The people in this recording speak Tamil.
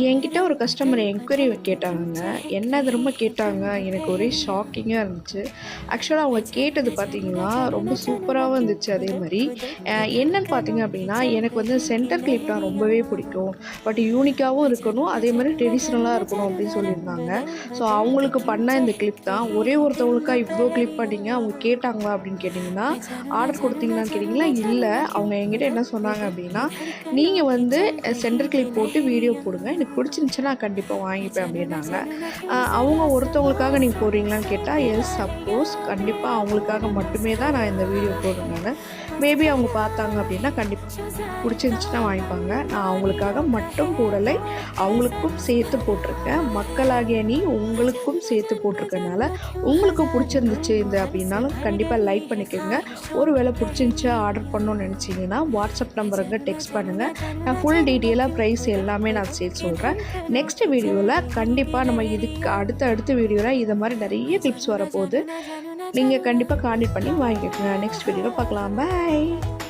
என்கிட்ட ஒரு கஸ்டமர் என்கொயரி கேட்டாங்கங்க. என்ன திரும்ப கேட்டாங்க, எனக்கு ஒரே ஷாக்கிங்கா இருந்துச்சு. ஆக்சுவலா அவங்க கேட்டது பார்த்தீங்கன்னா, ரொம்ப சூப்பராவும் இருந்துச்சு அதே மாரி. என்னன்னு பார்த்தீங்க அப்டின்னா, எனக்கு வந்து சென்டர் கிளிப்னா ரொம்பவே பிடிக்கும். பட் யூனிக்காவும் இருக்கணும், அதே மாரி ட்ரெடிஷ்னலா இருக்கணும் அப்டின்னு சொல்லியிருந்தாங்க. ஸோ அவங்களுக்கு பண்ண இந்த கிளிப் தான். ஒரே ஒருத்தவங்களுக்கா இவ்ளோ கிளிப் பண்ணீங்க, அவங்க கேட்டாங்களா அப்டின்னு கேட்டிங்கன்னா, ஆர்டர் குடுத்தீங்களான்னு கேட்டிங்கன்னா, இல்ல. அவங்க என்கிட்ட என்ன சொன்னாங்க அப்டின்னா, நீங்க வந்து சென்டர் கிளிப் போட்டு வீடியோ போடுங்க. எனக்கு பிடிச்சிருந்துச்சுன்னா நான் கண்டிப்பா வாங்கிப்பேன் அப்டின்னாங்க. அவங்க ஒருத்தவங்களுக்காக நீங்க போடுறீங்களான்னு கேட்டா, எஸ் அஃப்கோர்ஸ் கண்டிப்பா அவங்களுக்காக மட்டுமே தான் நான் இந்த வீடியோ போடுறேன் நானு. மேபி அவங்க பார்த்தாங்க அப்டின்னா கண்டிப்பா பிடிச்சிருந்துச்சுன்னா வாங்கிப்பாங்க. நான் அவங்களுக்காக மட்டும் போடலை. அவங்களுக்கும் சேர்த்து போட்டிருக்கேன். மக்களாகிய நீ உங்களுக்கும் சேர்த்து போட்டிருக்கனால, உங்களுக்கு பிடிச்சிருந்துச்சு இது அப்டின்னாலும் கண்டிப்பா லைக் பண்ணிக்கங்க. ஒரு வேள பிடிச்சிருந்துச்சு ஆர்டர் பண்ணணும்னு நெனச்சீங்கன்னா, வாட்ஸ்அப் நம்பருக்கு டெக்ஸ்ட் பண்ணுங்க. நான் ஃபுல் டீட்டெயிலா பிரைஸ் எல்லாமே நான் சேர்த்து சொல்றேன். நெக்ஸ்ட் வீடியோல கண்டிப்பா நம்ம இதுக்கு அடுத்த வீடியோல இத மாரி நெறைய டிப்ஸ் வரப்போது. நீங்க கண்டிப்பா கான்டாக்ட் பண்ணி வாங்கிக்கோங்க. நெக்ஸ்ட் வீடியோல பார்க்கலாம். பாய்.